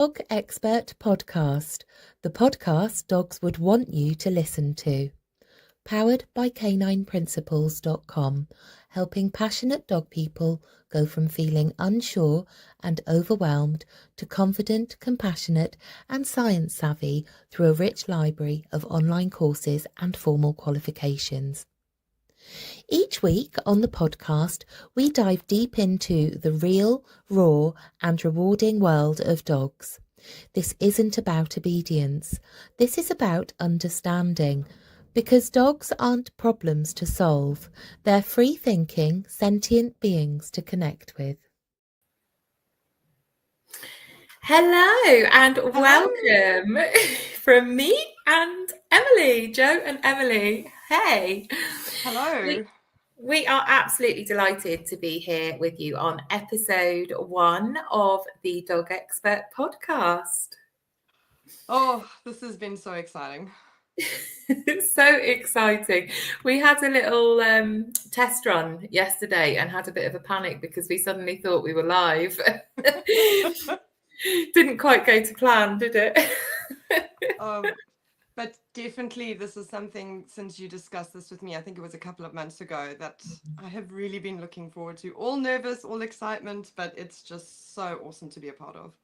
Dog Expert Podcast, the podcast dogs would want you to listen to. Powered by canineprinciples.com, helping passionate dog people go from feeling unsure and overwhelmed to confident, compassionate and science savvy through a rich library of online courses and formal qualifications. Each week on the podcast, we dive deep into the real, raw and rewarding world of dogs. This isn't about obedience. This is about understanding. Because dogs aren't problems to solve. They're free-thinking, sentient beings to connect with. Hello and welcome from me and Emily, Jo and Emily. Hey. Hello. We are absolutely delighted to be here with you on episode 1 of the Dog Expert podcast. Oh, this has been so exciting. So exciting. We had a little test run yesterday and had a bit of a panic because we suddenly thought we were live. Didn't quite go to plan, did it? But definitely this is something, since you discussed this with me, I think it was a couple of months ago, that I have really been looking forward to. All nervous, all excitement, but it's just so awesome to be a part of.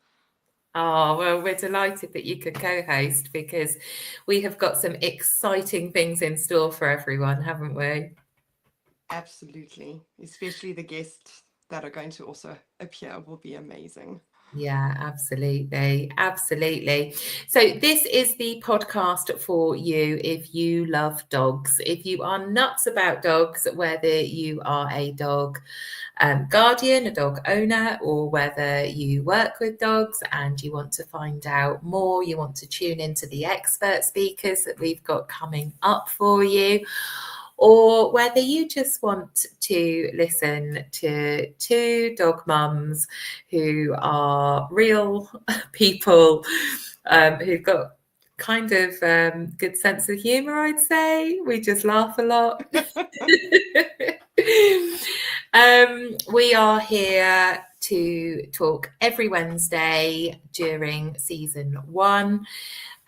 Oh, well, we're delighted that you could co-host because we have got some exciting things in store for everyone, haven't we? Absolutely. Especially the guests that are going to also appear will be amazing. Yeah, absolutely. Absolutely. So this is the podcast for you if you love dogs. If you are nuts about dogs, whether you are a dog guardian, a dog owner, or whether you work with dogs and you want to find out more, you want to tune into the expert speakers that we've got coming up for you, or whether you just want to listen to two dog mums who are real people who've got kind of good sense of humour, I'd say. We just laugh a lot. We are here to talk every Wednesday during season 1.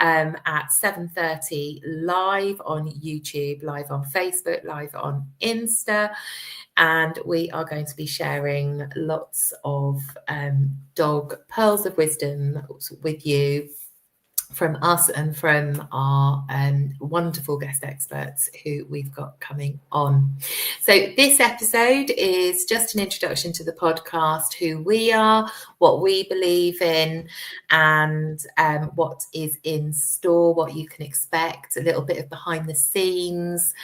At 7:30 live on YouTube, live on Facebook, live on Insta, and we are going to be sharing lots of dog pearls of wisdom with you from us and from our wonderful guest experts who we've got coming on. So this episode is just an introduction to the podcast, who we are, what we believe in, and what is in store, what you can expect, a little bit of behind the scenes,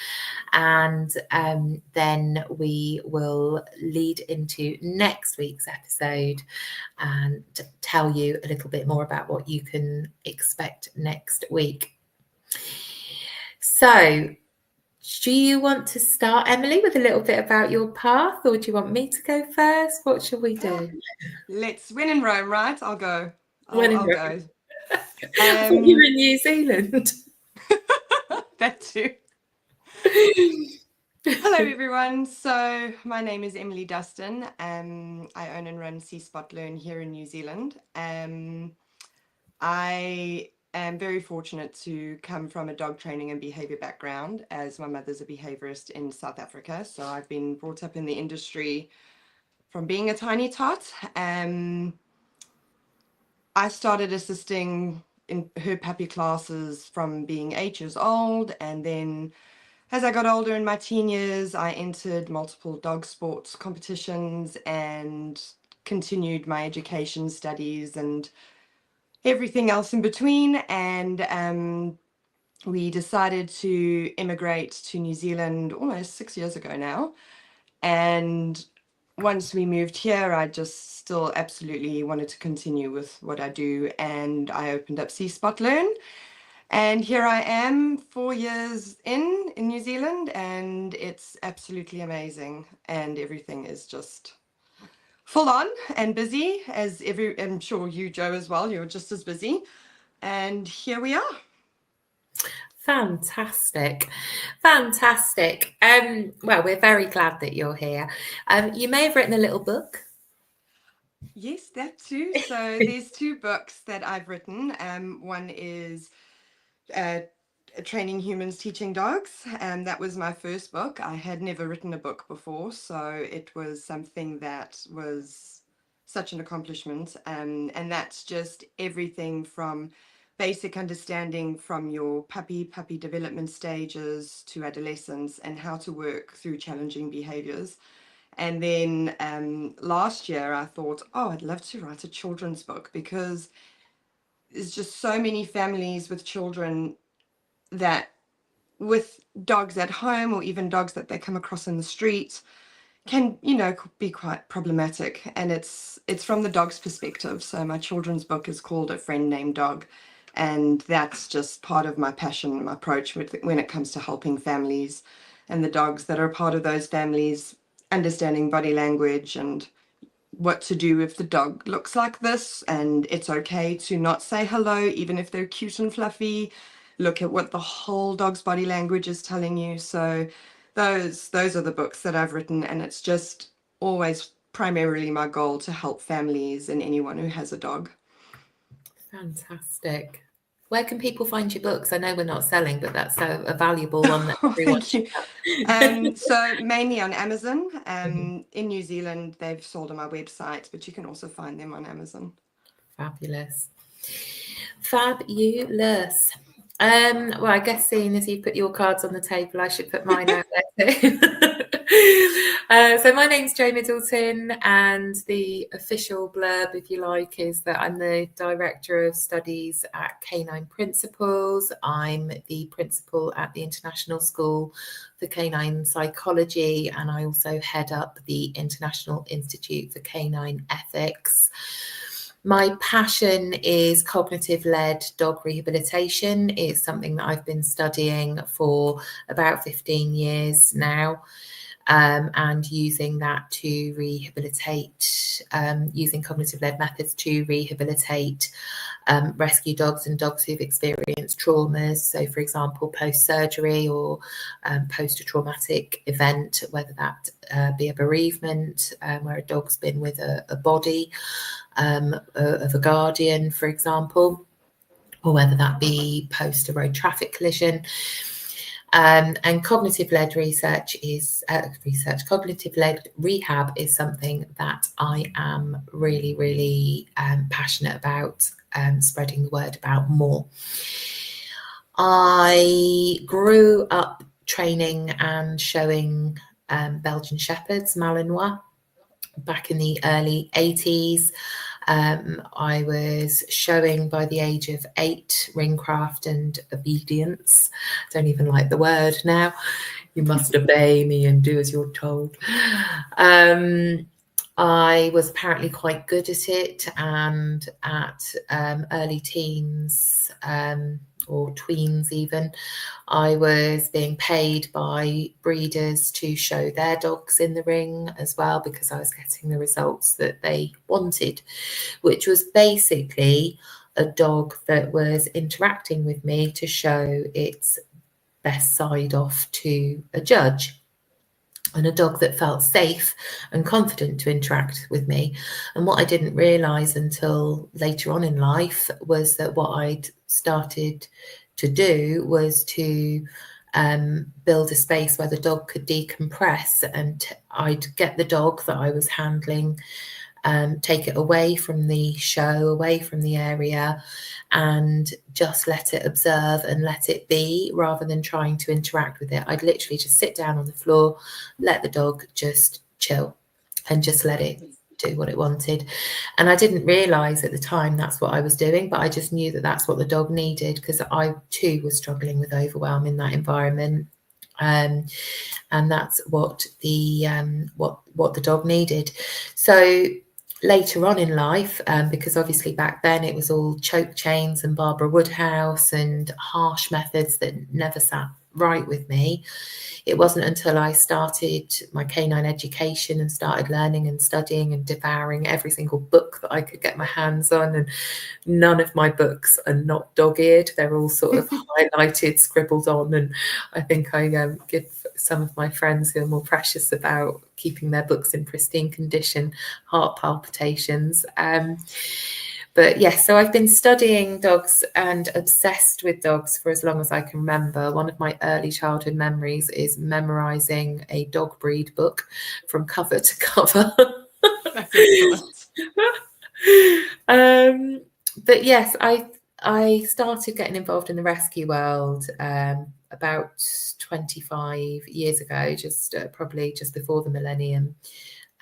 and then we will lead into next week's episode and tell you a little bit more about what you can expect next week. So, do you want to start, Emily, with a little bit about your path, or do you want me to go first? What shall we do? Let's win in Rome, right? I'll go. When in I'll Rome. go. I thought you were in New Zealand. That too. Hello everyone, so my name is Emily Dustan. I own and run Sea Spot Learn here in New Zealand. I am very fortunate to come from a dog training and behavior background, as my mother's a behaviorist in South Africa. So I've been brought up in the industry from being a tiny tot. I started assisting in her puppy classes from being 8 years old, and then as I got older in my teen years, I entered multiple dog sports competitions and continued my education studies and everything else in between. And we decided to immigrate to New Zealand almost 6 years ago now. And once we moved here, I just still absolutely wanted to continue with what I do. And I opened up Sea Spot Learn. And here I am 4 years in New Zealand, and it's absolutely amazing. And everything is just full on and busy, as I'm sure you, Jo, as well. You're just as busy. And here we are. Fantastic. Well, we're very glad that you're here. You may have written a little book. Yes, that too. So there's 2 books that I've written. One is Training Humans, Teaching Dogs. That was my first book. I had never written a book before, so it was something that was such an accomplishment. And that's just everything from basic understanding from your puppy development stages to adolescence and how to work through challenging behaviors. And then last year I thought, oh, I'd love to write a children's book, because there's just so many families with children that, with dogs at home or even dogs that they come across in the street, can, you know, be quite problematic. And it's from the dog's perspective. So my children's book is called A Friend Named Dog. And that's just part of my passion, my approach when it comes to helping families and the dogs that are part of those families, understanding body language and what to do if the dog looks like this, and it's okay to not say hello even if they're cute and fluffy. Look at what the whole dog's body language is telling you. So those are the books that I've written, and it's just always primarily my goal to help families and anyone who has a dog. Fantastic. Where can people find your books? I know we're not selling, but that's a valuable one that everyone Thank you. So mainly on Amazon. In New Zealand, they've sold on my website, but you can also find them on Amazon. Fabulous. Well, I guess seeing as you put your cards on the table, I should put mine out there too. So my name's Jo Middleton, and the official blurb, if you like, is that I'm the Director of Studies at Canine Principles. I'm the principal at the International School for Canine Psychology, and I also head up the International Institute for Canine Ethics. My passion is cognitive-led dog rehabilitation. It's something that I've been studying for about 15 years now, and using that to rehabilitate, using cognitive-led methods to rehabilitate rescue dogs and dogs who've experienced traumas. So, for example, post-surgery or post a traumatic event, whether that be a bereavement, where a dog's been with a body of a guardian, for example, or whether that be post a road traffic collision. And cognitive-led cognitive-led rehab is something that I am really, really passionate about, spreading the word about more. I grew up training and showing Belgian Shepherds, Malinois, back in the early 80s. I was showing by the age of 8 ringcraft and obedience. Don't even like the word now. You must obey me and do as you're told. I was apparently quite good at it, and at early teens or tweens even, I was being paid by breeders to show their dogs in the ring as well, because I was getting the results that they wanted, which was basically a dog that was interacting with me to show its best side off to a judge, and a dog that felt safe and confident to interact with me. And what I didn't realise until later on in life was that what I'd started to do was to build a space where the dog could decompress, and I'd get the dog that I was handling, take it away from the show, away from the area, and just let it observe and let it be, rather than trying to interact with it. I'd literally just sit down on the floor, let the dog just chill and just let it do what it wanted. And I didn't realise at the time that's what I was doing, but I just knew that that's what the dog needed, because I too was struggling with overwhelm in that environment. And that's what the dog needed. So later on in life, because obviously back then it was all choke chains and Barbara Woodhouse and harsh methods that never sat right with me. It wasn't until I started my canine education and started learning and studying and devouring every single book that I could get my hands on. And none of my books are not dog-eared. They're all sort of highlighted, scribbled on. And I think I give some of my friends who are more precious about keeping their books in pristine condition heart palpitations. But yes, so I've been studying dogs and obsessed with dogs for as long as I can remember. One of my early childhood memories is memorizing a dog breed book from cover to cover. That's excellent. But yes, I started getting involved in the rescue world about 25 years ago, probably just before the millennium,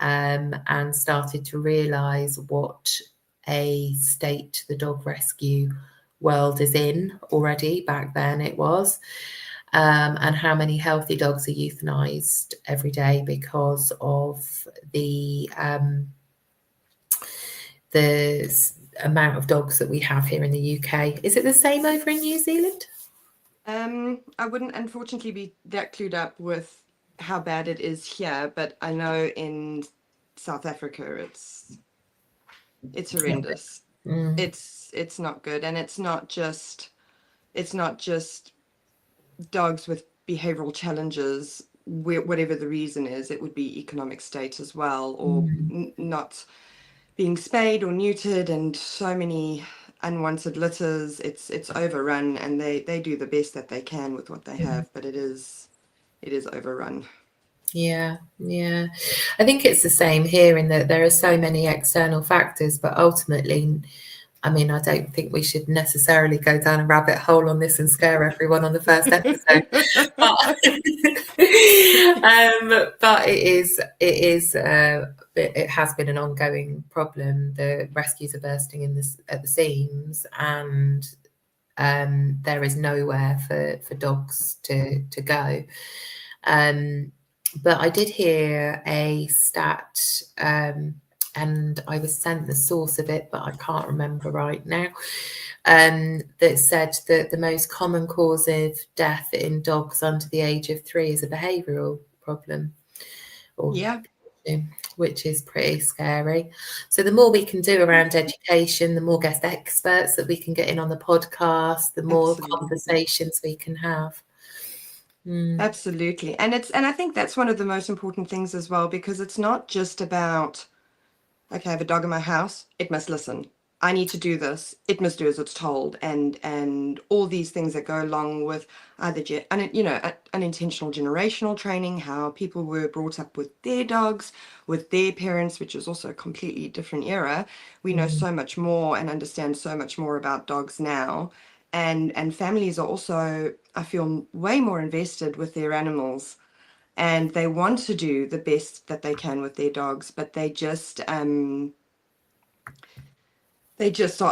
and started to realise what a state the dog rescue world is in already. Back then it was, and how many healthy dogs are euthanized every day because of the amount of dogs that we have here in the UK. Is it the same over in New Zealand? I wouldn't unfortunately be that clued up with how bad it is here, but I know in South Africa it's horrendous. It's not good, and it's not just dogs with behavioral challenges, whatever the reason is. It would be economic state as well, or not being spayed or neutered, and so many unwanted litters. It's overrun, and they do the best that they can with what they have, but it is overrun. Yeah. I think it's the same here in that there are so many external factors, but ultimately, I mean, I don't think we should necessarily go down a rabbit hole on this and scare everyone on the first episode. But it has been an ongoing problem. The rescues are bursting at the seams, and there is nowhere for dogs to go. But I did hear a stat, and I was sent the source of it, but I can't remember right now, that said that the most common cause of death in dogs under the age of 3 is a behavioural problem. Which is pretty scary. So the more we can do around education, the more guest experts that we can get in on the podcast, the more conversations we can have. Absolutely. And I think that's one of the most important things as well, because it's not just about, okay, I have a dog in my house, it must listen. I need to do this, it must do as it's told, and all these things that go along with either unintentional generational training, how people were brought up with their dogs, with their parents, which is also a completely different era. We know so much more and understand so much more about dogs now. And families are also, I feel, way more invested with their animals, and they want to do the best that they can with their dogs, but they just are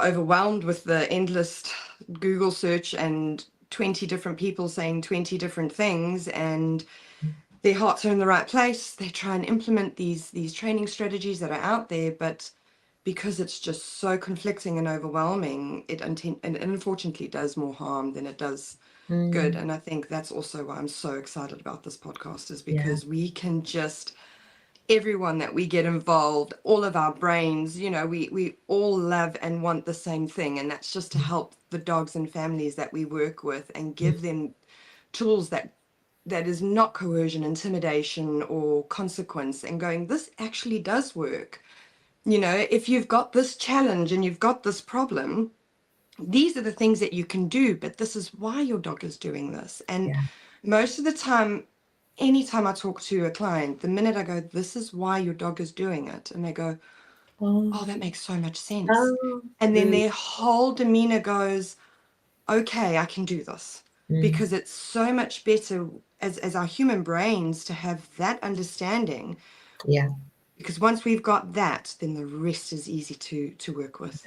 overwhelmed with the endless Google search and 20 different people saying 20 different things, and their hearts are in the right place. They try and implement these training strategies that are out there, but because it's just so conflicting and overwhelming, it unfortunately does more harm than it does good. And I think that's also why I'm so excited about this podcast, is because we can just, everyone that we get involved, all of our brains, we all love and want the same thing, and that's just to help the dogs and families that we work with and give them tools that is not coercion, intimidation, or consequence, and going, this actually does work. If you've got this challenge and you've got this problem, these are the things that you can do, but this is why your dog is doing this. And most of the time, anytime I talk to a client, the minute I go, this is why your dog is doing it, and they go, oh, that makes so much sense. And then their whole demeanor goes, okay, I can do this. Because it's so much better as our human brains to have that understanding. Because once we've got that, then the rest is easy to work with.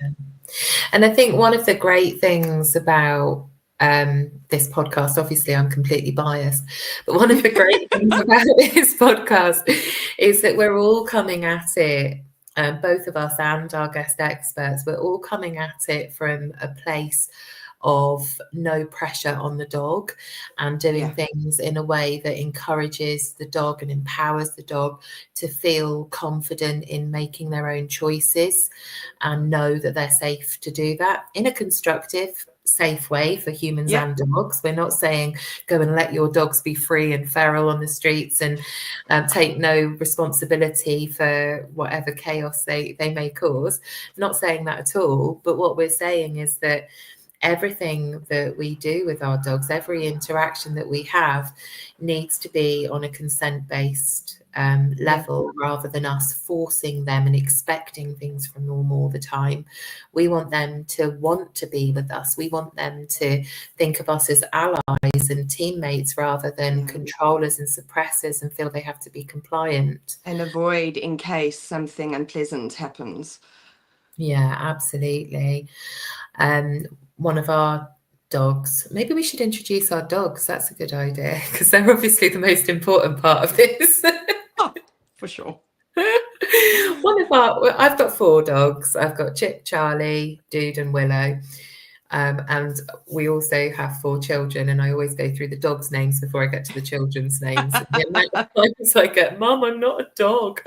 And I think one of the great things about this podcast, obviously I'm completely biased, but one of the great things about this podcast is that we're all coming at it, both of us and our guest experts, we're all coming at it from a place of no pressure on the dog and doing Yeah. things in a way that encourages the dog and empowers the dog to feel confident in making their own choices and know that they're safe to do that in a constructive, safe way for humans Yeah. and dogs. We're not saying go and let your dogs be free and feral on the streets and take no responsibility for whatever chaos they may cause. Not saying that at all, but what we're saying is that everything that we do with our dogs, every interaction that we have, needs to be on a consent-based level rather than us forcing them and expecting things from them all the time. We want them to want to be with us. We want them to think of us as allies and teammates rather than controllers and suppressors and feel they have to be compliant. And avoid in case something unpleasant happens. Yeah, absolutely. One of our dogs, maybe we should introduce our dogs. That's a good idea because they're obviously the most important part of this. Oh, for sure. I've got 4 dogs. I've got Chip, Charlie, Dude, and Willow. And we also have 4 children, and I always go through the dogs' names before I get to the children's names. And the amount of times I get, Mum, I'm not a dog.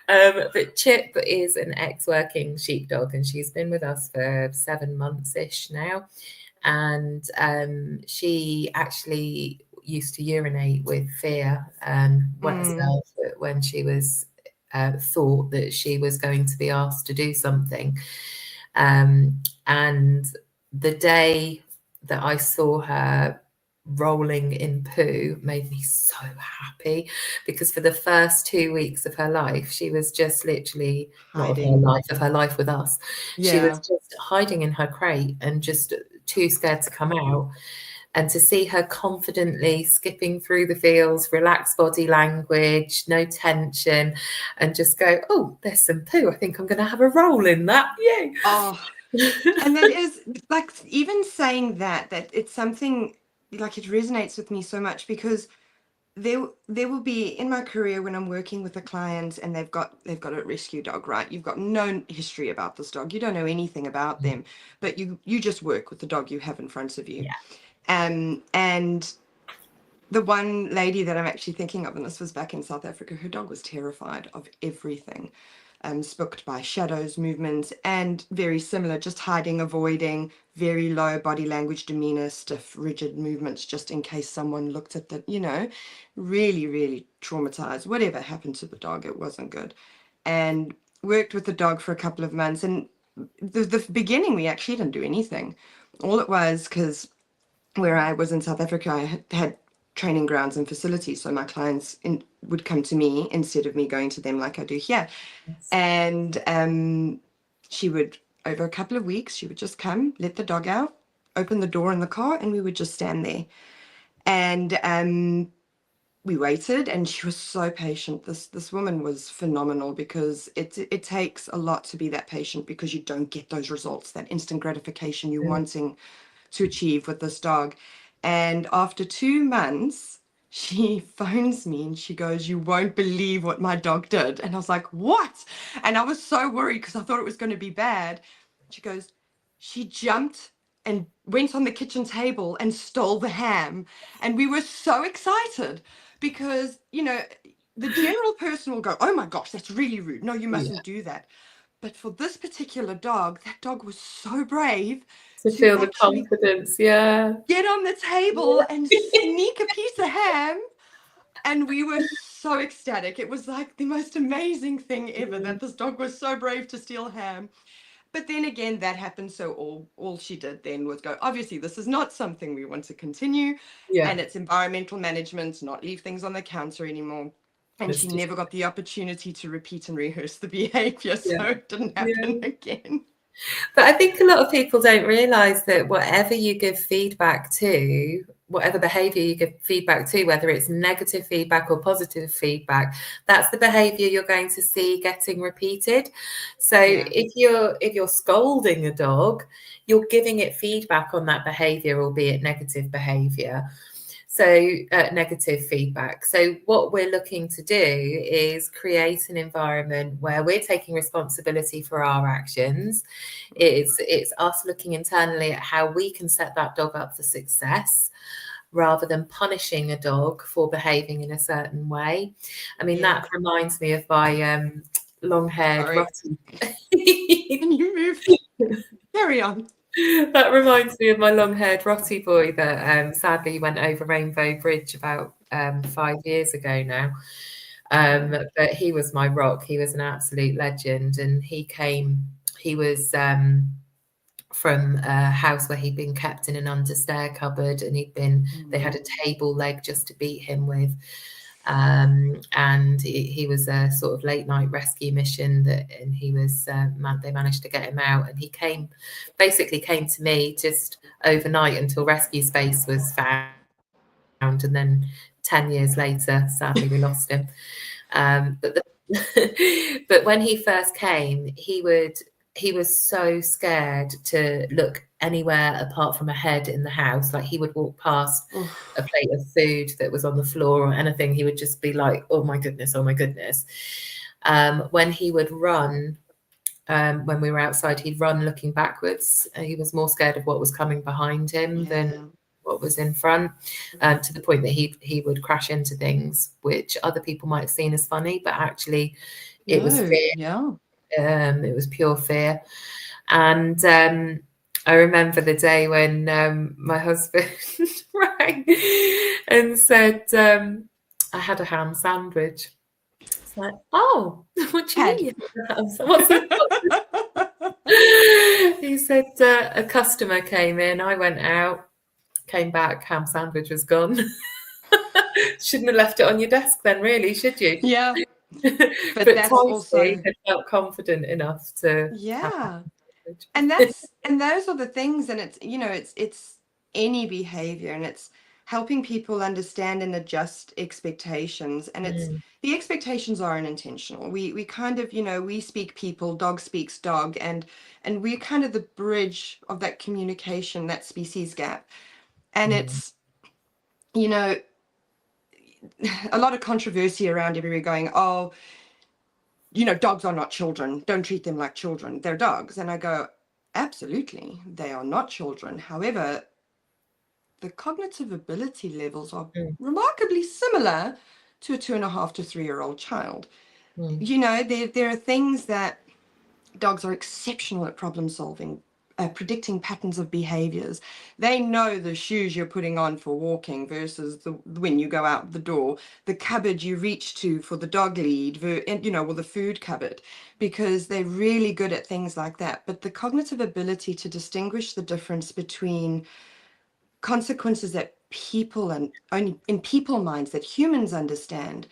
But Chip is an ex-working sheepdog, and she's been with us for 7 months-ish now. And she actually used to urinate with fear and wet herself when she was thought that she was going to be asked to do something. And the day that I saw her rolling in poo made me so happy, because for the first 2 weeks of her life, she was just literally Hiding. of her life with us. She was just hiding in her crate and just too scared to come out. And to see her confidently skipping through the fields, relaxed body language, no tension, and just go, oh, there's some poo. I think I'm going to have a roll in that. Yay. Oh, and that is like, even saying that it's something like, it resonates with me so much, because there will be in my career when I'm working with a client and they've got a rescue dog, right? You've got no history about this dog. You don't know anything about them, but you just work with the dog you have in front of you. Yeah. And the one lady that I'm actually thinking of, and this was back in South Africa, her dog was terrified of everything, spooked by shadows, movements, and very similar, just hiding, avoiding, very low body language, demeanor, stiff, rigid movements, just in case someone looked at the, really, really traumatized. Whatever happened to the dog, it wasn't good. And worked with the dog for a couple of months. And the beginning, we actually didn't do anything. All it was, because where I was in South Africa, I had training grounds and facilities, so my clients would come to me instead of me going to them like I do here. Yes. And she would, over a couple of weeks, she would just come, let the dog out, open the door in the car, and we would just stand there. And we waited, and she was so patient. This woman was phenomenal, because it takes a lot to be that patient, because you don't get those results, that instant gratification you're wanting to achieve with this dog. And after 2 months, she phones me and she goes, "You won't believe what my dog did." And I was like, "What?" And I was so worried, because I thought it was going to be bad. She goes, "She jumped and went on the kitchen table and stole the ham." And we were so excited, because, the general person will go, "Oh my gosh, that's really rude. No, you mustn't do that." But for this particular dog, that dog was so brave To feel the confidence, get on the table and sneak a piece of ham. And we were so ecstatic. It was like the most amazing thing ever, that this dog was so brave to steal ham. But then again, that happened. So all she did then was go, obviously, this is not something we want to continue. And it's environmental management, not leave things on the counter anymore. And she never got the opportunity to repeat and rehearse the behavior. So it didn't happen again. But I think a lot of people don't realize that whatever you give feedback to, whatever behavior you give feedback to, whether it's negative feedback or positive feedback, that's the behavior you're going to see getting repeated. So if you're scolding a dog, you're giving it feedback on that behavior, albeit negative behavior. negative feedback. So what we're looking to do is create an environment where we're taking responsibility for our actions. It's us looking internally at how we can set that dog up for success, rather than punishing a dog for behaving in a certain way. I mean, that reminds me of my long-haired Rottie. Can you move? Carry on. That reminds me of my long-haired Rottie boy that sadly went over Rainbow Bridge about 5 years ago now. But he was my rock. He was an absolute legend, and he was from a house where he'd been kept in an understair cupboard, and they had a table leg just to beat him with. And he was a sort of late night rescue mission and he was they managed to get him out, and he basically came to me just overnight until rescue space was found, and then 10 years later sadly we lost him. But when he first came, he was so scared to look anywhere apart from a head in the house. Like, he would walk past a plate of food that was on the floor or anything, he would just be like, oh my goodness, oh my goodness. When he would run, when we were outside, he'd run looking backwards. He was more scared of what was coming behind him than what was in front, to the point that he would crash into things which other people might have seen as funny, but actually it was fear. It was pure fear. And I remember the day when my husband rang and said, I had a ham sandwich. It's like, oh, what do you mean? What's that? He said, a customer came in, I went out, came back, ham sandwich was gone. Shouldn't have left it on your desk then, really, should you? Yeah. But that's also had felt confident enough to and those are the things, and it's, you know, it's any behavior, and it's helping people understand and adjust expectations, and it's the expectations are unintentional. We kind of, you know, we speak people, dog speaks dog, and we're kind of the bridge of that communication, that species gap. And it's, you know, a lot of controversy around everywhere going, oh, you know, dogs are not children. Don't treat them like children. They're dogs. And I go, absolutely, they are not children. However, the cognitive ability levels are remarkably similar to a 2.5 to 3-year-old child. You know, there are things that dogs are exceptional at problem solving, predicting patterns of behaviors. They know the shoes you're putting on for walking versus when you go out the door, the cupboard you reach to for the dog lead, you know, or the food cupboard, because they're really good at things like that. But the cognitive ability to distinguish the difference between consequences that people, and only in people minds that humans understand,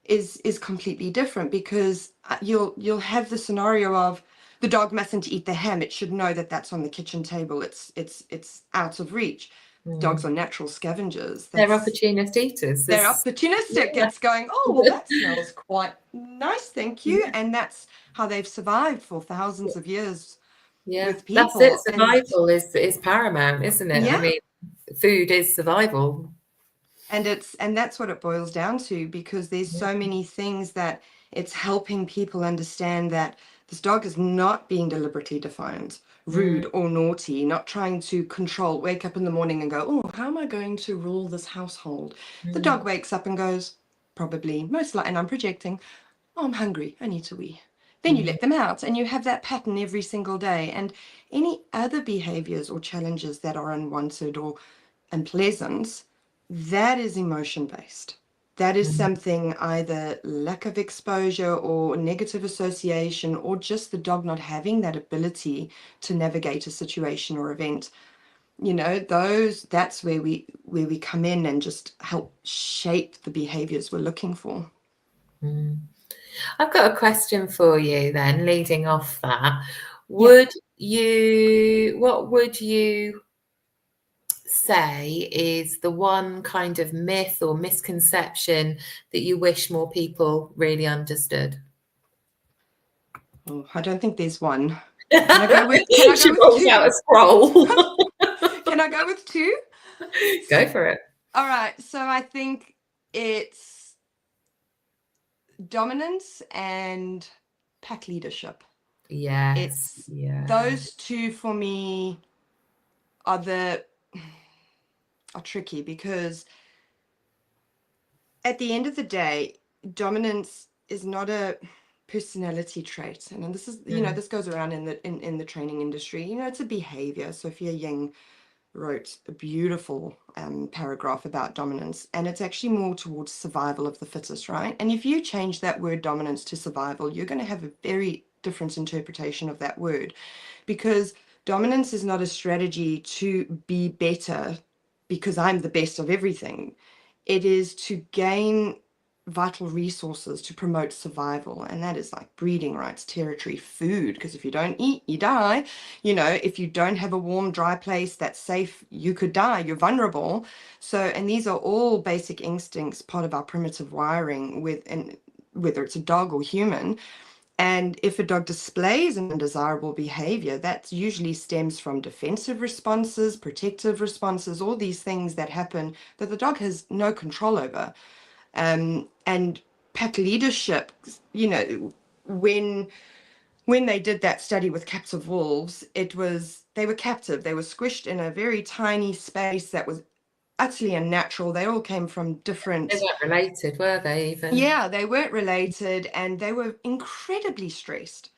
is completely different, because you'll have the scenario of, the dog mustn't eat the ham. It should know that that's on the kitchen table. It's out of reach. Dogs are natural scavengers. They're opportunist eaters. They're opportunistic. It's going, oh, well, that smells quite nice, thank you. And that's how they've survived for thousands of years with people. That's it. Survival is paramount, isn't it? I mean, food is survival. And that's what it boils down to, because there's so many things that it's helping people understand that this dog is not being deliberately defiant, rude or naughty, not trying to control, wake up in the morning and go, oh, how am I going to rule this household? The dog wakes up and goes, probably, most likely, and I'm projecting, oh, I'm hungry, I need to wee. Then you let them out, and you have that pattern every single day. And any other behaviors or challenges that are unwanted or unpleasant, that is emotion-based. That is something, either lack of exposure or negative association, or just the dog not having that ability to navigate a situation or event. You know, that's where we come in and just help shape the behaviors we're looking for. I've got a question for you then, leading off that. What would you say is the one kind of myth or misconception that you wish more people really understood? Oh, I don't think there's one. Can I go with She pulls out a scroll. Can I go with two? Go for it. All right. So I think it's dominance and pack leadership. Yes. It's Yeah. those two for me are tricky, because at the end of the day, dominance is not a personality trait. And this is, this goes around in the training industry. It's a behavior. Sophia Yang wrote a beautiful paragraph about dominance, and it's actually more towards survival of the fittest, right? And if you change that word dominance to survival, you're going to have a very different interpretation of that word, because dominance is not a strategy to be better because I'm the best of everything. It is to gain vital resources to promote survival, and that is like breeding rights, territory, food, because if you don't eat, you die. If you don't have a warm, dry place that's safe, you could die, you're vulnerable. So, and these are all basic instincts, part of our primitive wiring, and whether it's a dog or human. And if a dog displays an undesirable behavior, that usually stems from defensive responses, protective responses, all these things that happen that the dog has no control over. And pack leadership, when they did that study with captive wolves, they were captive. They were squished in a very tiny space that was utterly unnatural. They all came from They different. weren't related, were they, even? Yeah, they weren't related, and they were incredibly stressed.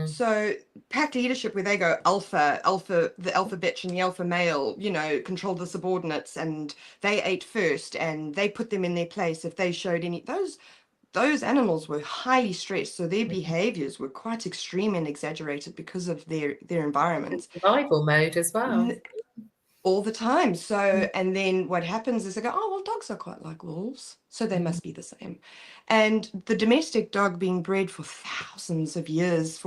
So pack leadership, where they go alpha, the alpha bitch and the alpha male, control the subordinates, and they ate first, and they put them in their place if they showed any. Those animals were highly stressed, so their behaviors were quite extreme and exaggerated because of their environment. Survival mode as well. All the time. So, and then what happens is they go, oh, well, dogs are quite like wolves, so they must be the same. And the domestic dog being bred for thousands of years,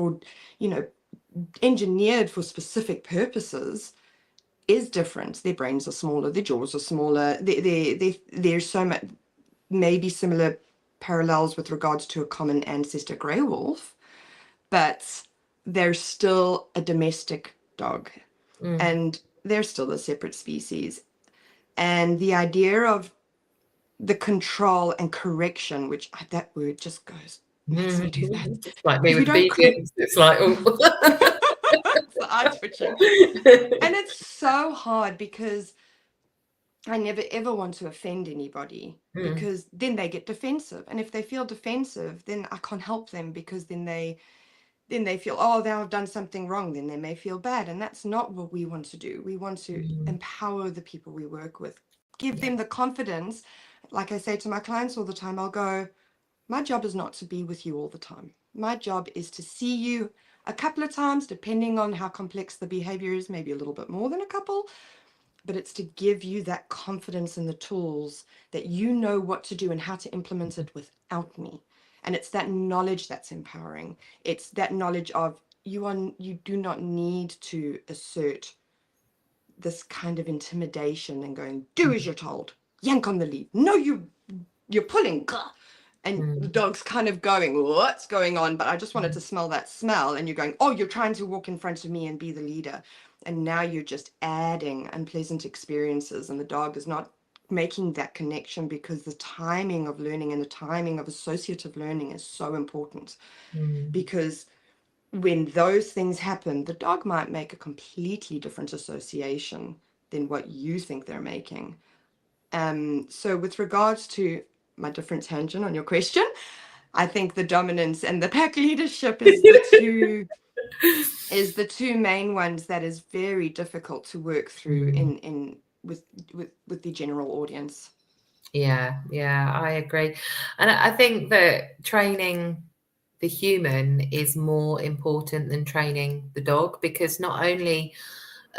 engineered for specific purposes, is different. Their brains are smaller, their jaws are smaller. There's so much, maybe similar parallels with regards to a common ancestor grey wolf, but they're still a domestic dog. And they're still a separate species. And the idea of the control and correction, which that word just makes me do that. It's like me If you with don't vegans. It's like, it's the eye twitching. And it's so hard, because I never ever want to offend anybody, because then they get defensive. And if they feel defensive, then I can't help them, because then they feel, oh, now I've done something wrong. Then they may feel bad. And that's not what we want to do. We want to empower the people we work with, give them the confidence. Like I say to my clients all the time, I'll go, my job is not to be with you all the time. My job is to see you a couple of times, depending on how complex the behavior is, maybe a little bit more than a couple. But it's to give you that confidence in the tools, that you know what to do and how to implement it without me. And it's that knowledge that's empowering. It's that knowledge of you do not need to assert this kind of intimidation and going, do as you're told, yank on the lead. No, you're pulling. And the dog's kind of going, what's going on? But I just wanted to smell that smell. And you're going, oh, you're trying to walk in front of me and be the leader. And now you're just adding unpleasant experiences. And the dog is not making that connection, because the timing of learning and the timing of associative learning is so important. Because when those things happen, the dog might make a completely different association than what you think they're making. So with regards to my different tangent on your question, I think the dominance and the pack leadership is the two main ones that is very difficult to work through with the general audience. Yeah, I agree. And I think that training the human is more important than training the dog, because not only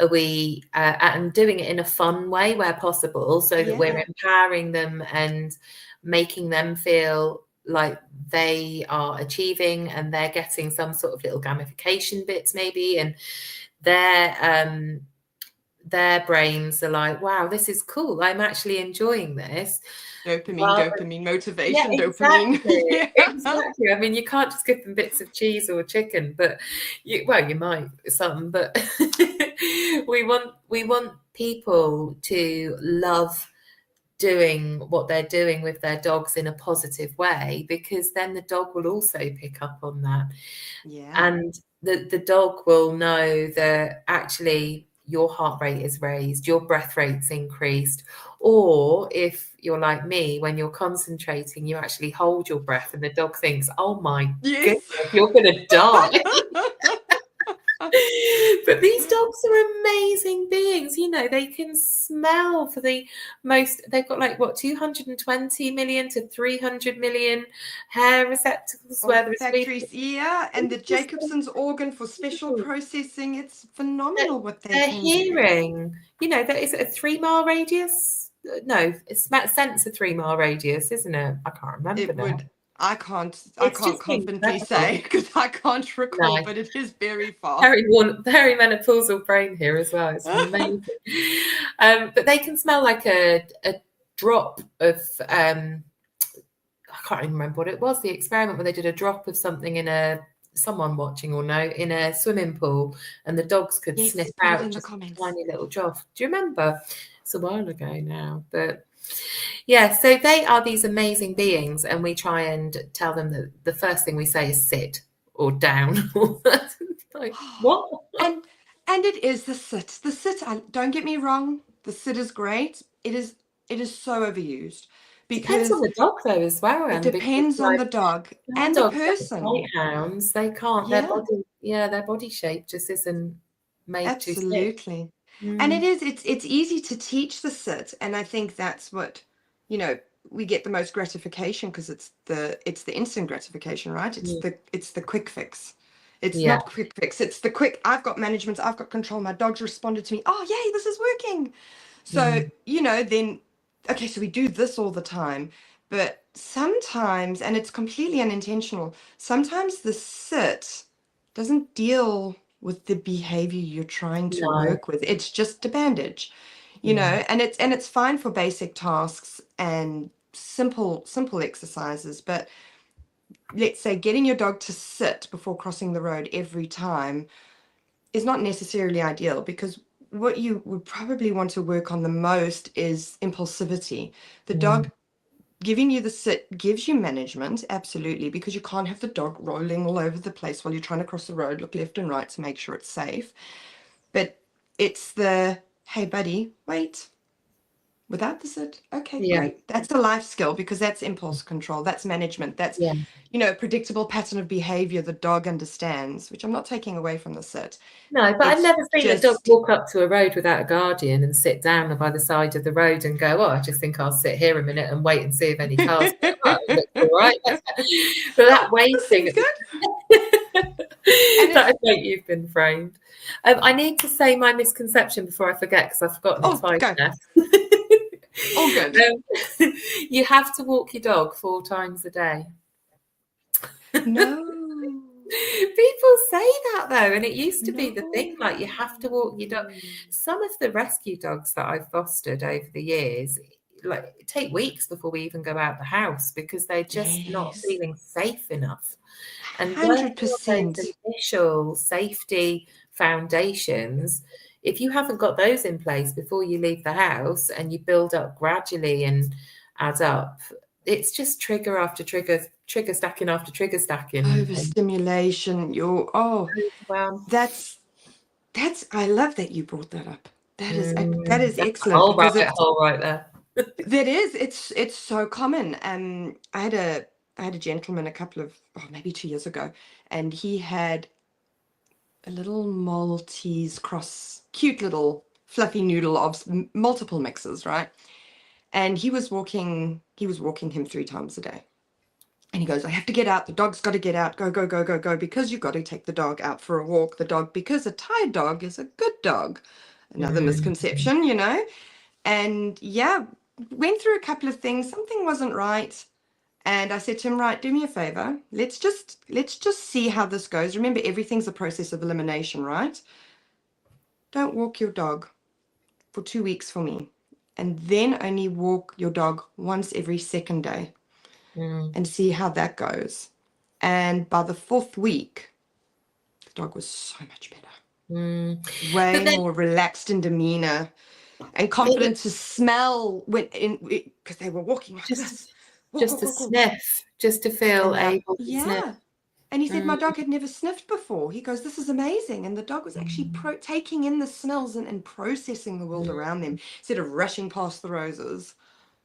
are we and doing it in a fun way where possible, so that we're empowering them and making them feel like they are achieving and they're getting some sort of little gamification bits maybe, and their brains are like, wow, this is cool, I'm actually enjoying this. Dopamine, motivation, Yeah, dopamine. Exactly. I mean, you can't just give them bits of cheese or chicken, but you might some, but we want people to love doing what they're doing with their dogs in a positive way, because then the dog will also pick up on that. Yeah. And the dog will know that actually your heart rate is raised, your breath rate's increased. Or if you're like me, when you're concentrating, you actually hold your breath and the dog thinks, oh my Yes. goodness, you're going to die. But these dogs are amazing beings. You know, they can smell for the most, they've got like what, 220 million to 300 million hair receptacles where there's Factories, yeah, and the Jacobson's organ for special processing. It's phenomenal what they their can do. hearing. You know, that is a 3 mile radius. No, it's sense a 3 mile radius, isn't it? I can't remember It now. would. I can't It's just confidently incredible. say because I can't recall, No. but it is very far. Very menopausal brain here as well. It's amazing. But they can smell like a drop of I can't even remember what it was. The experiment where they did a drop of something in someone watching or no in a swimming pool, and the dogs could Yes, sniff put it out in the just a comments. tiny little drop. Do you remember? It's a while ago now, but yeah. So they are these amazing beings, and we try and tell them that the first thing we say is sit or down. Like what? And it is the sit. The sit. Don't get me wrong. The sit is great. It is so overused Depends on because the dog though as well, it and because depends on like the dog some and the dogs, like person. greyhounds, they can't. Yeah. Their body shape just isn't made to sit. Absolutely. And Mm, it's easy to teach the sit, and I think that's what, you know, we get the most gratification because it's the instant gratification, right? It's mm, the quick fix. It's yeah. not quick fix. It's the quick, I've got management, I've got control, my dog's responded to me. Oh, yay, this is working. So, Mm, you know, then okay, so we do this all the time, but sometimes, and it's completely unintentional, sometimes the sit doesn't deal with the behavior you're trying to no. work with. It's just a bandage, you Yeah. know, and it's fine for basic tasks and simple exercises. But let's say getting your dog to sit before crossing the road every time is not necessarily ideal, because what you would probably want to work on the most is impulsivity. The Mm, dog giving you the sit gives you management, absolutely, because you can't have the dog rolling all over the place while you're trying to cross the road, look left and right to make sure it's safe. But it's the, hey, buddy, wait, without the sit. Okay, yeah. great. That's a life skill because that's impulse control, that's management, that's, Yeah. you know, predictable pattern of behavior the dog understands, which I'm not taking away from the sit. No, but I've It's never seen a dog just, walk up to a road without a guardian and sit down by the side of the road and go, "Oh, I just think I'll sit here a minute and wait and see if any cars go. Oh, it looks all right." But that this waiting, seems good. And that I it's, think you've been framed. I need to say my misconception before I forget because I've forgotten it's oh, 5 go. now. All good. You have to walk your dog 4 times a day. No. People say that though, and it used to be the thing, like you have to walk your dog. No. Some of the rescue dogs that I've fostered over the years, like take weeks before we even go out the house because they're just not Yes. feeling safe enough. And working on those 100%. initial safety foundations, if you haven't got those in place before you leave the house and you build up gradually and add up, it's just trigger after trigger, trigger stacking after trigger stacking. And Overstimulation. well, That's I love that you brought that up. That is that's a excellent whole because rabbit hole right there. it's so common. I had a gentleman a couple of, maybe 2 years ago, and he had a little Maltese cross, cute little fluffy noodle of multiple mixes, right? And he was walking him 3 times a day. And he goes, I have to get out. The dog's got to get out. Go, go, go, go, go. Because you've got to take the dog out for a walk. Because a tired dog is a good dog. Another Mm, misconception, you know? And yeah, went through a couple of things. Something wasn't right. And I said to him, right, do me a favor. Let's just see how this goes. Remember, everything's a process of elimination, right? Don't walk your dog for 2 weeks for me. And then only walk your dog once every second day mm, and see how that goes. And by the 4th week, the dog was so much better, mm. But way then more relaxed in demeanor. and confident to smell when because they were walking like this. Walk, Just walk, to walk, walk. sniff, just to feel able to sniff. Yeah. And he said my dog had never sniffed before. He goes, this is amazing. And the dog was actually taking in the smells and processing the world around them instead of rushing past the roses.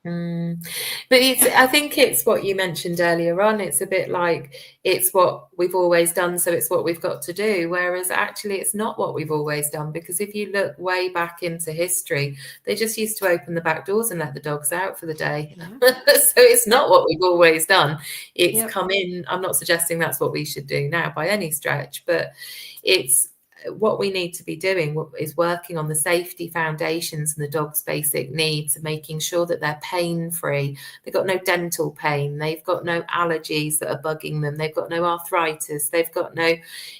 But I think it's what you mentioned earlier on. It's a bit like it's what we've always done, so it's what we've got to do. Whereas actually, it's not what we've always done, because if you look way back into history, they just used to open the back doors and let the dogs out for the day. So it's not what we've always done. It's come in. I'm not suggesting that's what we should do now by any stretch, but it's what we need to be doing is working on the safety foundations and the dog's basic needs, and making sure that they're pain-free. They've got no dental pain. They've got no allergies that are bugging them. They've got no arthritis. They've got no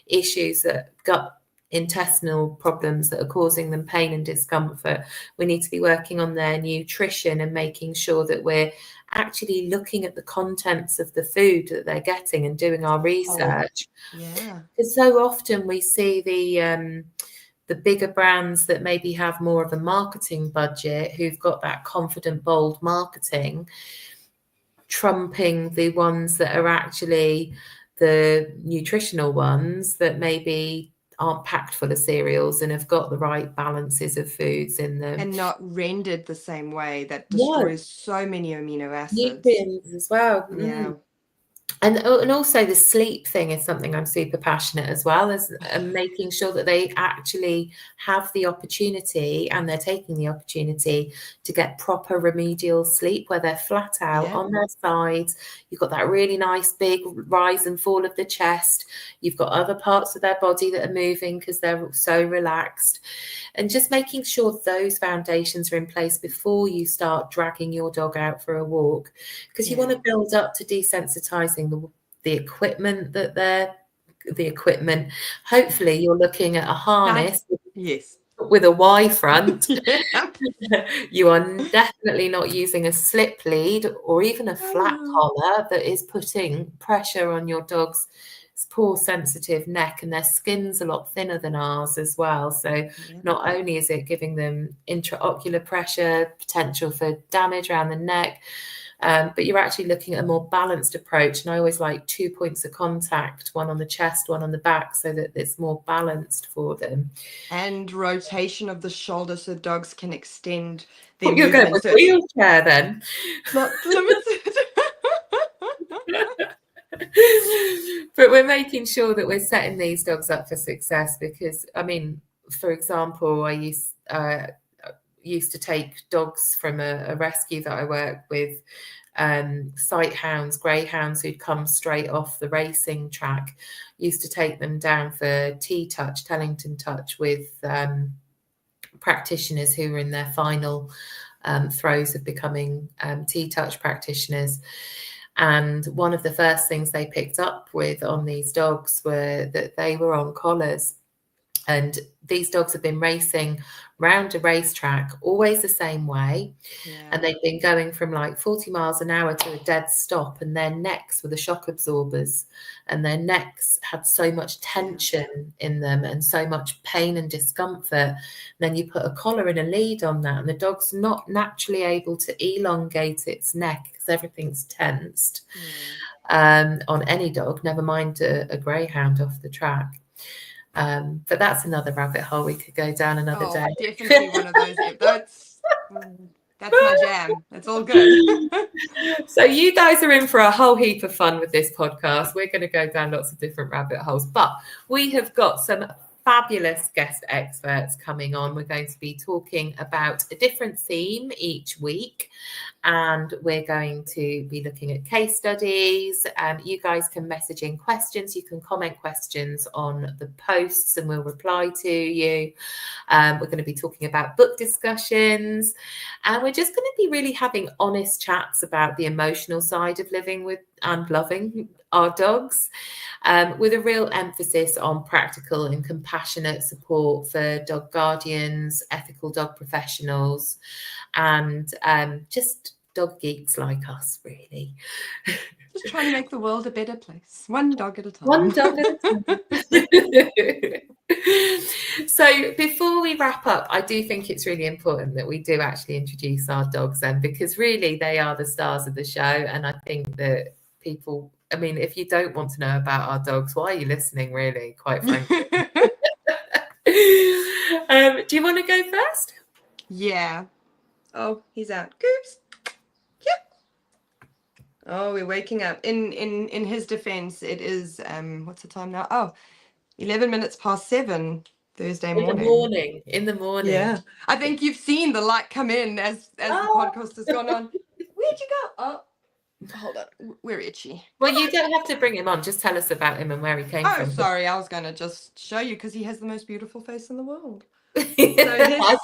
issues that gut intestinal problems that are causing them pain and discomfort. We need to be working on their nutrition and making sure that we're actually looking at the contents of the food that they're getting and doing our research. Because so often we see the bigger brands that maybe have more of a marketing budget, who've got that confident, bold marketing, trumping the ones that are actually the nutritional ones that maybe aren't packed full of cereals and have got the right balances of foods in them. And not rendered the same way, that destroys so many amino acids. Nutrients as well. Yeah. And also the sleep thing is something I'm super passionate as well, as making sure that they actually have the opportunity, and they're taking the opportunity to get proper remedial sleep where they're flat out on their sides. You've got that really nice big rise and fall of the chest. You've got other parts of their body that are moving because they're so relaxed. And just making sure those foundations are in place before you start dragging your dog out for a walk, because you want to build up to desensitizing the equipment hopefully you're looking at a harness with a Y front. You are definitely not using a slip lead or even a flat collar that is putting pressure on your dog's poor sensitive neck, and their skin's a lot thinner than ours as well. So not only is it giving them intraocular pressure, potential for damage around the neck, but you're actually looking at a more balanced approach. And I always like 2 points of contact, one on the chest, one on the back, so that it's more balanced for them. And rotation of the shoulder, so dogs can extend their You're going with a wheelchair then. Not limited. But we're making sure that we're setting these dogs up for success, because, I mean, for example, I used to take dogs from a rescue that I work with, sight hounds, greyhounds who'd come straight off the racing track. Used to take them down for T-touch, Tellington touch, with practitioners who were in their final throes of becoming T-touch practitioners. And one of the first things they picked up with on these dogs were that they were on collars. And these dogs have been racing round a racetrack always the same way. And they've been going from like 40 miles an hour to a dead stop, and their necks were the shock absorbers, and their necks had so much tension in them and so much pain and discomfort. And then you put a collar and a lead on that, and the dog's not naturally able to elongate its neck because everything's tensed on any dog, never mind a greyhound off the track. But that's another rabbit hole we could go down another day. Definitely one of those. That's my jam. It's all good. So you guys are in for a whole heap of fun with this podcast. We're going to go down lots of different rabbit holes, but we have got some fabulous guest experts coming on. We're going to be talking about a different theme each week, and we're going to be looking at case studies. You guys can message in questions. You can comment questions on the posts and we'll reply to you. We're going to be talking about book discussions, and we're just going to be really having honest chats about the emotional side of living with and loving our dogs, with a real emphasis on practical and compassionate support for dog guardians, ethical dog professionals, and just dog geeks like us, really. Just trying to make the world a better place, one dog at a time. One dog at a time. So before we wrap up, I do think it's really important that we do actually introduce our dogs then, because really they are the stars of the show. And I think that people, I mean, if you don't want to know about our dogs, why are you listening, really, quite frankly? Do you want to go first? Yeah. Oh, he's out. Goops. Yep. Oh, we're waking up. In his defense, it is what's the time now? Oh, 11 minutes past 7 Thursday morning. In the morning. Yeah. I think you've seen the light come in as the podcast has gone on. Where'd you go? Oh, hold on. We're itchy. Well, you don't have to bring him on. Just tell us about him and where he came from. Oh, sorry. I was going to just show you because he has the most beautiful face in the world. I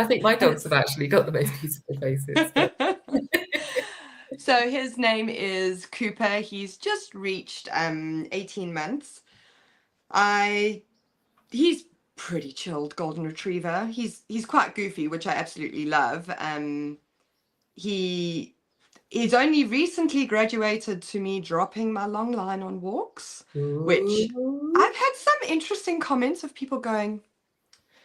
think my dogs have actually got the most beautiful faces. So his name is Cooper. He's just reached 18 months. He's pretty chilled golden retriever. He's quite goofy, which I absolutely love. He's only recently graduated to me dropping my long line on walks, which I've had some interesting comments of people going,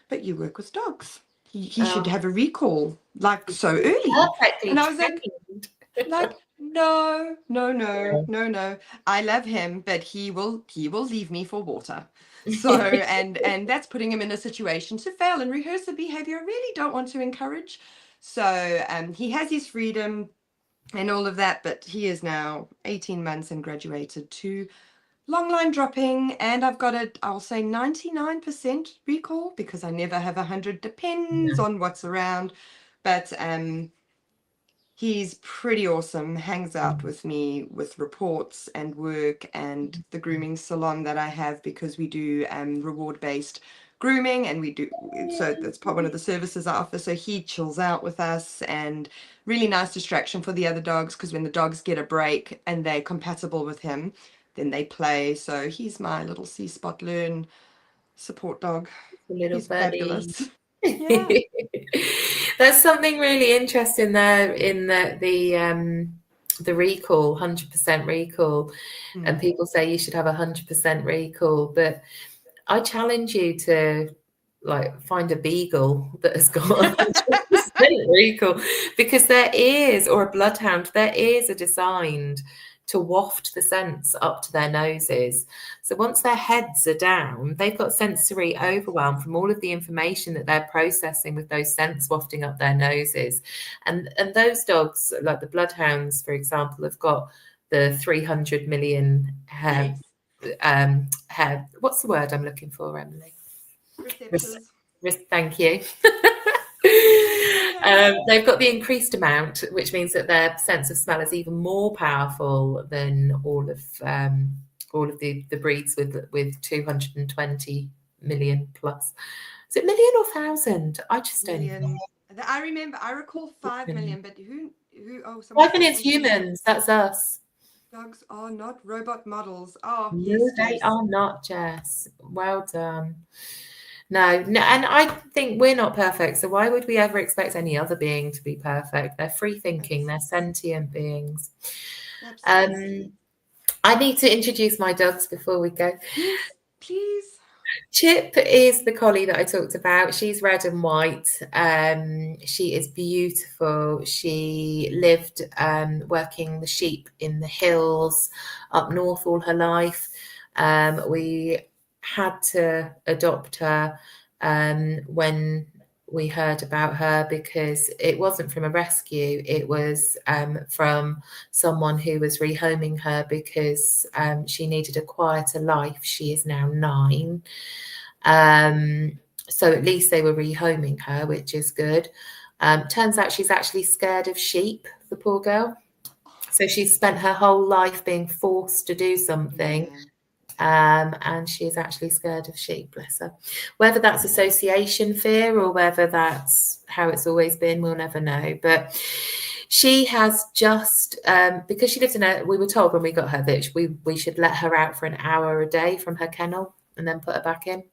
but you work with dogs. He should have a recall like so early. And I was like, no. I love him, but he will leave me for water. So and that's putting him in a situation to fail and rehearse a behavior I really don't want to encourage. So he has his freedom and all of that, but he is now 18 months and graduated to long line dropping, and I've got I'll say 99% recall because I never have 100, depends on what's around, but he's pretty awesome, hangs out with me with reports and work and the grooming salon that I have, because we do reward-based grooming, and we do, so that's one of the services I offer. So he chills out with us, and really nice distraction for the other dogs, because when the dogs get a break and they're compatible with him, then they play. So he's my little C-Spot Learn support dog. He's fabulous. Yeah. There's something really interesting there in the recall, 100% recall, and people say you should have 100% recall, but I challenge you to like find a beagle that has got 100% recall, because there is, or a bloodhound, there is a designed to waft the scents up to their noses. So once their heads are down, they've got sensory overwhelm from all of the information that they're processing with those scents wafting up their noses. And those dogs, like the bloodhounds, for example, have got the 300 million hair. What's the word I'm looking for, Emily? Receptors. Thank you. They've got the increased amount, which means that their sense of smell is even more powerful than all of the breeds with 220 million plus. Is it million or thousand? I just don't know. I recall 5 million, but who? Oh, 5 million humans. That's us. Dogs are not robot models. Oh, no, yes, they are not, Jess. Well done. No, and I think we're not perfect, so why would we ever expect any other being to be perfect? They're free thinking, they're sentient beings. I need to introduce my dogs before we go. Yes, please. Chip is the collie that I talked about. She's red and white. She is beautiful. She lived working the sheep in the hills up north all her life. We had to adopt her when we heard about her, because it wasn't from a rescue. It was from someone who was rehoming her because she needed a quieter life. She is now 9. So at least they were rehoming her, which is good. Turns out she's actually scared of sheep, the poor girl. So she's spent her whole life being forced to do something. And she's actually scared of sheep, bless her. Whether that's association fear or whether that's how it's always been, we'll never know. But she has just, because she lives we were told when we got her that we should let her out for an hour a day from her kennel and then put her back in.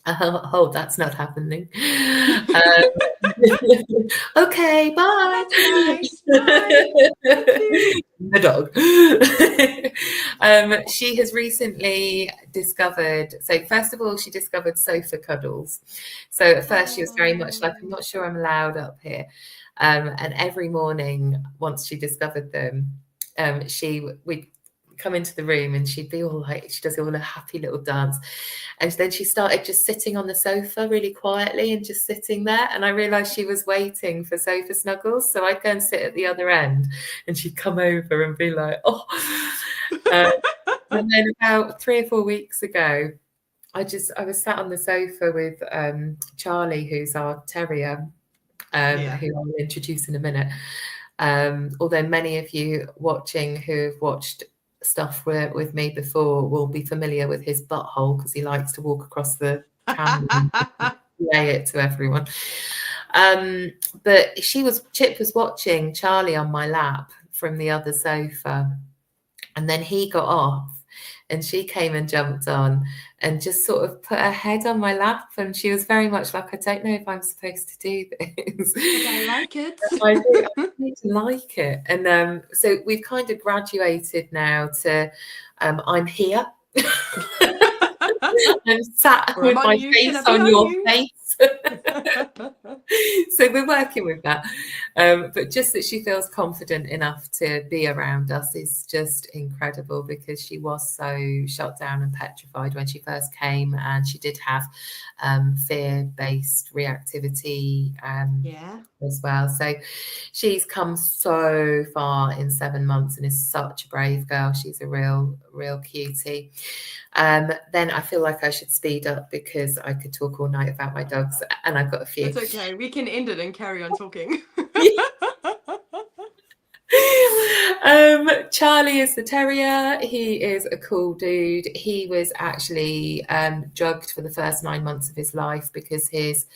Oh, that's not happening. Okay, bye. That's nice. Bye. Thank you. The dog. She has recently discovered, so first of all, she discovered sofa cuddles. So at first she was very much like, I'm not sure I'm allowed up here. And every morning, once she discovered them, we'd come into the room and she'd be all like, she does all a happy little dance. And then she started just sitting on the sofa really quietly and just sitting there. And I realized she was waiting for sofa snuggles. So I'd go and sit at the other end and she'd come over and be like, oh. And then about 3 or 4 weeks ago, I was sat on the sofa with Charlie, who's our terrier, who I'll introduce in a minute. Although many of you watching who have watched stuff with me before will be familiar with his butthole, because he likes to walk across the camera and lay it to everyone. But Chip was watching Charlie on my lap from the other sofa, and then he got off and she came and jumped on and just sort of put her head on my lap, and she was very much like, I don't know if I'm supposed to do this. But I like it. I do like it. And so we've kind of graduated now to I'm here. I'm sat with my face on your face. So we're working with that. But just that she feels confident enough to be around us is just incredible, because she was so shut down and petrified when she first came, and she did have fear-based reactivity as well. So she's come so far in 7 months and is such a brave girl. She's a real cutie. Then I feel like I should speed up because I could talk all night about my dogs, and I've got a few. It's okay. We can end it and carry on talking. Charlie is the terrier. He is a cool dude. He was actually drugged for the first 9 months of his life because his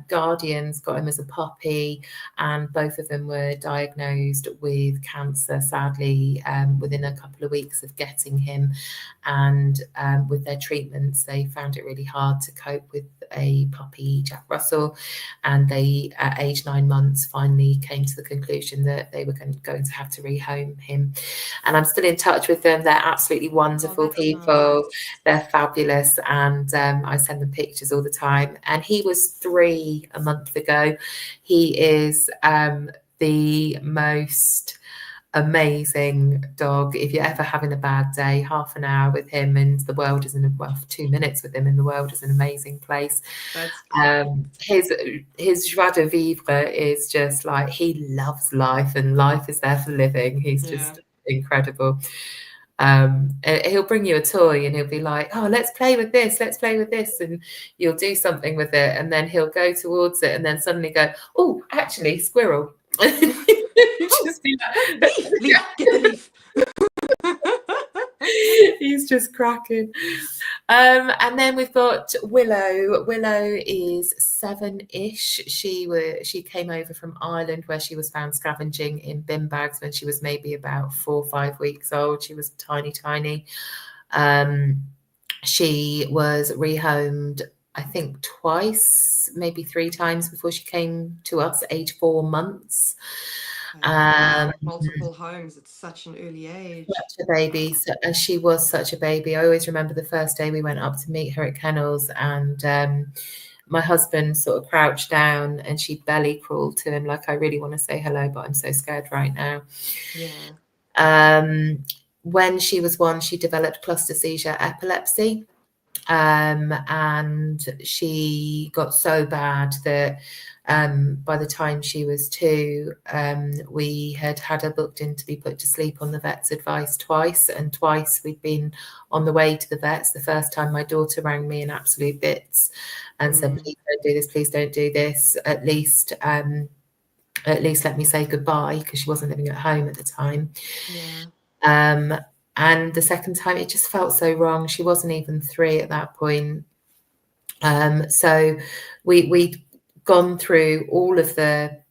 guardians got him as a puppy, and both of them were diagnosed with cancer, sadly, within a couple of weeks of getting him. And with their treatments, they found it really hard to cope with a puppy, Jack Russell, and they, at age 9 months, finally came to the conclusion that they were going to have to rehome him. And I'm still in touch with them. They're absolutely wonderful people. Nice. They're fabulous, and I send them pictures all the time. And he was 3 a month ago. He is the most amazing dog. If you're ever having a bad day, half an hour with him and the world is 2 minutes with him and the world is an amazing place. His joie de vivre is just like, he loves life and life is there for living. He's just incredible. He'll bring you a toy and he'll be like, oh, let's play with this, and you'll do something with it, and then he'll go towards it and then suddenly go, oh, actually, squirrel. Just be like, leaf, get the leaf. He's just cracking. And then we've got Willow. Willow is 7-ish. She came over from Ireland, where she was found scavenging in bin bags when she was maybe about 4 or 5 weeks old. She was tiny. She was rehomed, I think, twice, maybe 3 times before she came to us at age 4 months. Multiple homes at such an early age. Such a baby. And she was such a baby. I always remember the first day we went up to meet her at kennels, and my husband sort of crouched down and she belly crawled to him like, I really want to say hello, but I'm so scared right now. When she was 1, she developed cluster seizure epilepsy. And she got so bad that by the time she was 2, we had her booked in to be put to sleep on the vet's advice twice, and twice we'd been on the way to the vets. The first time my daughter rang me in absolute bits and said, please don't do this, please don't do this, at least let me say goodbye, because she wasn't living at home at the time. And the second time, it just felt so wrong. She wasn't even 3 at that point. So we'd gone through all of the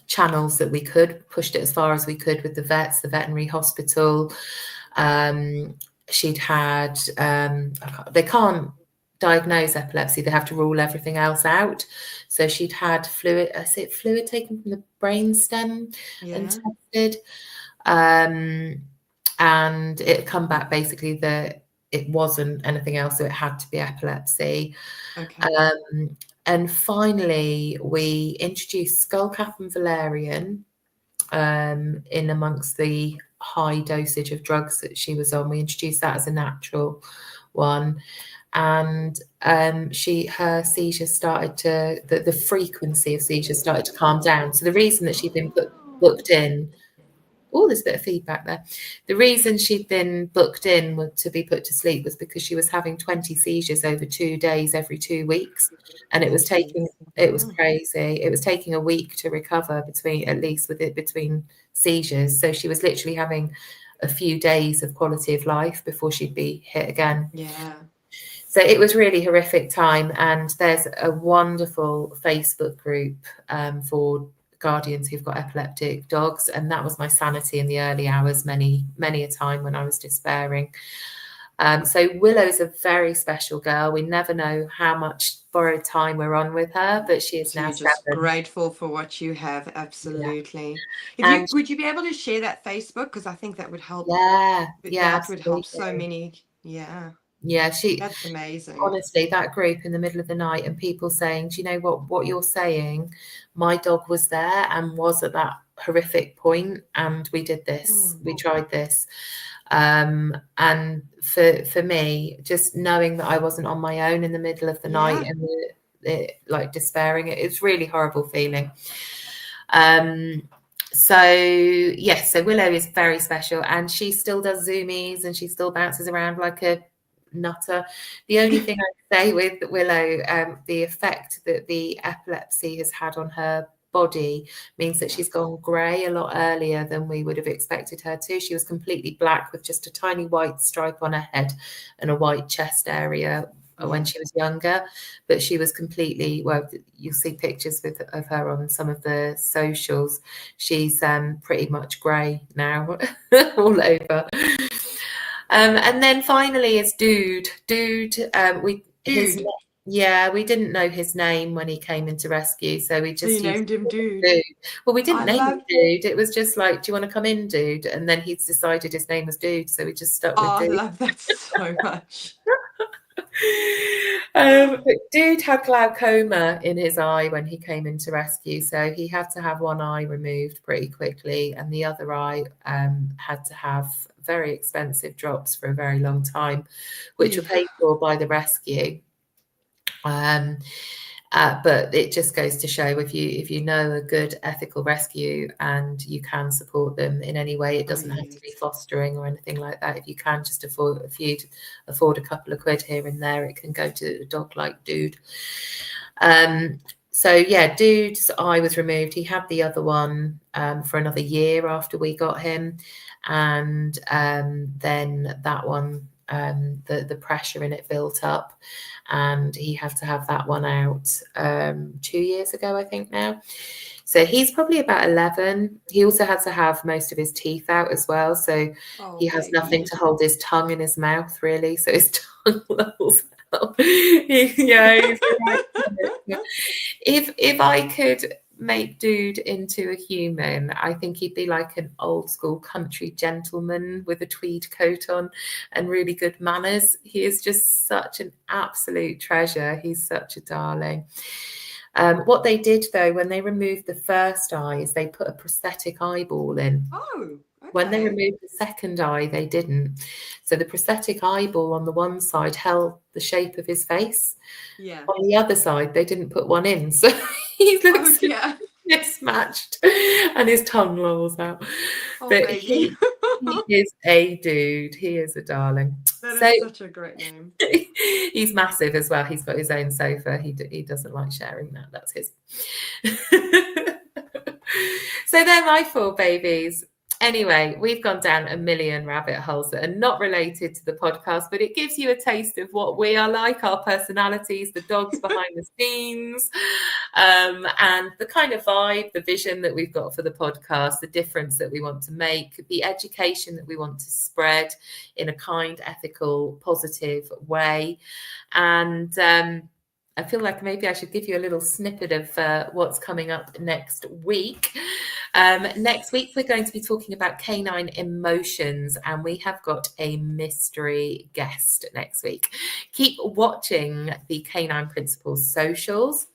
channels that we could, pushed it as far as we could with the vets, the veterinary hospital. She'd had, they can't diagnose epilepsy, they have to rule everything else out. So she'd had fluid taken from the brainstem and Yeah. tested, and it had come back basically that it wasn't anything else, so it had to be epilepsy. Okay. And finally, we introduced skullcap and valerian in amongst the high dosage of drugs that she was on. We introduced that as a natural one. And her seizures started to, the frequency of seizures started to calm down. So the reason that she'd been booked in, oh, there's a bit of feedback there. The reason she'd been booked in to be put to sleep was because she was having 20 seizures over 2 days every 2 weeks. And it was crazy. It was taking a week to recover between seizures. So she was literally having a few days of quality of life before she'd be hit again. Yeah. So it was really horrific time. And there's a wonderful Facebook group for guardians who've got epileptic dogs, and that was my sanity in the early hours, many a time when I was despairing. So Willow's a very special girl. We never know how much borrowed time we're on with her, but she is So now you're just 7. grateful for what you have. Absolutely. And Would you be able to share that Facebook? Because I think that would help. yeah, That would help so absolutely. many. Yeah. She That's amazing. honestly, that group in the middle of the night and people saying, do you know what you're saying? My dog was there and was at that horrific point, and we did this. We tried this. And for me, just knowing that I wasn't on my own in the middle of the night and like despairing, it's really horrible feeling. So Willow is very special, and she still does zoomies and she still bounces around like a nutter. The only thing I say with Willow, the effect that the epilepsy has had on her body means that she's gone grey a lot earlier than we would have expected her to. She was completely black with just a tiny white stripe on her head and a white chest area when she was younger, but she was completely, well, you'll see pictures of her on some of the socials. She's pretty much grey now all over. And then finally is Dude. We didn't know his name when he came into rescue, so we just named him Dude. Well, we didn't name him Dude. It was just like, do you want to come in, Dude? And then he's decided his name was Dude, so we just stuck with Dude. I love that so much. But Dude had glaucoma in his eye when he came into rescue, so he had to have one eye removed pretty quickly, and the other eye had to have very expensive drops for a very long time, which were paid for by the rescue. But it just goes to show, if you know a good ethical rescue and you can support them in any way, it doesn't have to be fostering or anything like that. If you can just afford a couple of quid here and there, it can go to a dog like Dude. Dude's eye was removed. He had the other one for another year after we got him, and then that one, the pressure in it built up, and he had to have that one out 2 years ago, I think now. So he's probably about 11. He also had to have most of his teeth out as well, so he has nothing to hold his tongue in his mouth, really, so his tongue lolls out. If I could make Dude into a human, I think he'd be like an old school country gentleman with a tweed coat on and really good manners. He is just such an absolute treasure. He's such a darling. What they did, though, when they removed the first eye, is they put a prosthetic eyeball in. Oh, okay. When they removed the second eye, they didn't. So the prosthetic eyeball on the one side held the shape of his face. Yeah. On the other side, they didn't put one in. So he looks mismatched and his tongue lolls out. But he is a Dude. He is a darling. That is such a great name. He's massive as well. He's got his own sofa. He doesn't like sharing that. That's his. So they're my 4 babies. Anyway, we've gone down a million rabbit holes that are not related to the podcast, but it gives you a taste of what we are like, our personalities, the dogs behind the scenes, and the kind of vibe, the vision that we've got for the podcast, the difference that we want to make, the education that we want to spread in a kind, ethical, positive way. And I feel like maybe I should give you a little snippet of what's coming up next week. Next week, we're going to be talking about canine emotions, and we have got a mystery guest next week. Keep watching the Canine Principles socials,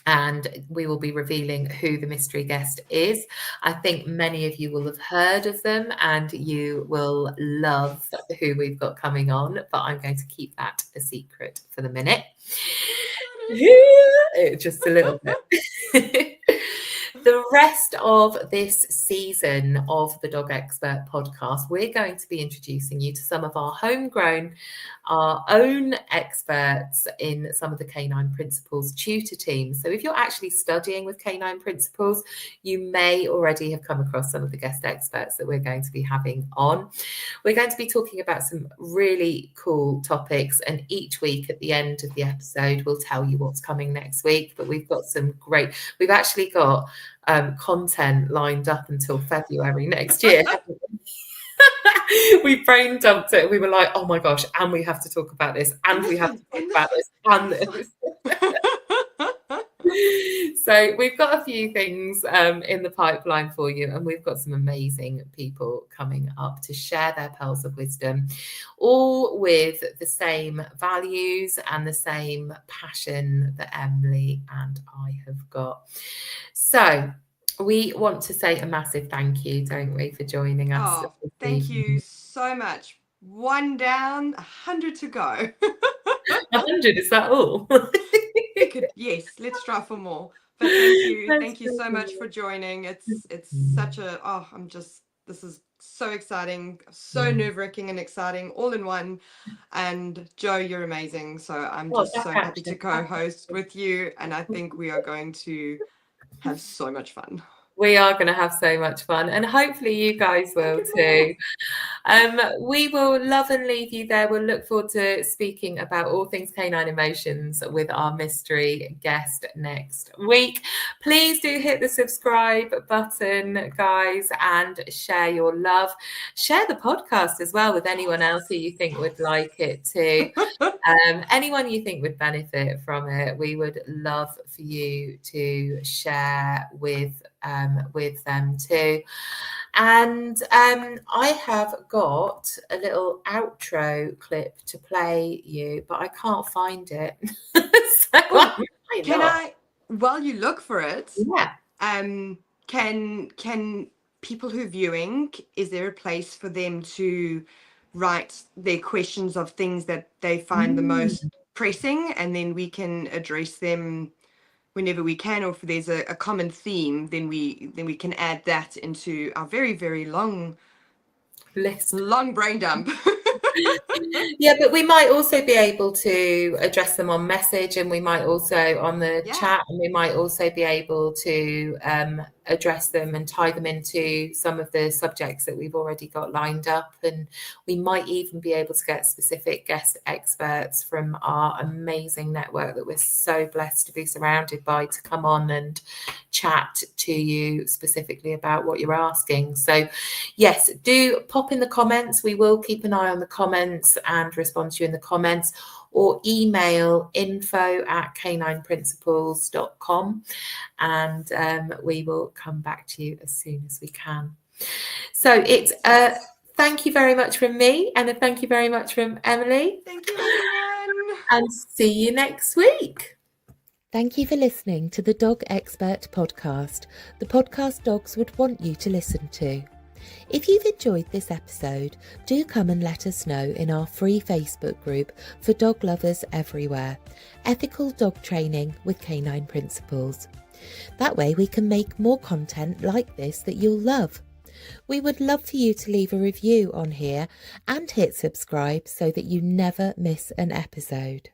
and we will be revealing who the mystery guest is. I think many of you will have heard of them and you will love who we've got coming on, but I'm going to keep that a secret for the minute. Just a little bit. The rest of this season of the Dog Expert podcast, we're going to be introducing you to some of our homegrown, our own experts in some of the Canine Principles tutor teams. So if you're actually studying with Canine Principles, you may already have come across some of the guest experts that we're going to be having on. We're going to be talking about some really cool topics, and each week at the end of the episode, we'll tell you what's coming next week. But we've got we've actually got content lined up until February next year. We brain dumped it. We were like, oh my gosh, and we have to talk about this, and we have to talk about this, and this. So we've got a few things in the pipeline for you, and we've got some amazing people coming up to share their pearls of wisdom, all with the same values and the same passion that Emily and I have got. So we want to say a massive thank you, don't we, for joining us. Oh, thank you so much. 1 down, 100 to go. 100, is that all? Yes, let's try for more. But thank you so much for joining. It's such a this is so exciting, so nerve-wracking and exciting, all in one. And Jo, you're amazing. So I'm just so happy to co-host with you, and I think we are going to have so much fun. We are going to have so much fun, and hopefully you guys will too. We will love and leave you there. We'll look forward to speaking about all things canine emotions with our mystery guest next week. Please do hit the subscribe button, guys, and share your love. Share the podcast as well with anyone else who you think would like it too. Anyone you think would benefit from it, we would love for you to share with them too. And I have got a little outro clip to play you, but I can't find it. While you look for it, yeah. Can people who are viewing, is there a place for them to write their questions of things that they find the most pressing, and then we can address them whenever we can? Or if there's a common theme, then we can add that into our very, very long list, long brain dump. Yeah, but we might also be able to address them on message, and we might also on the chat, and we might also be able to address them and tie them into some of the subjects that we've already got lined up. And we might even be able to get specific guest experts from our amazing network that we're so blessed to be surrounded by to come on and chat to you specifically about what you're asking. So yes, do pop in the comments. We will keep an eye on the comments and respond to you in the comments, or email info@canineprinciples.com, and we will come back to you as soon as we can. So it's thank you very much from me, and a thank you very much from Emily. Thank you, everyone. And see you next week. Thank you for listening to the Dog Expert podcast, the podcast dogs would want you to listen to. If you've enjoyed this episode, do come and let us know in our free Facebook group for dog lovers everywhere, Ethical Dog Training with Canine Principles. That way we can make more content like this that you'll love. We would love for you to leave a review on here and hit subscribe so that you never miss an episode.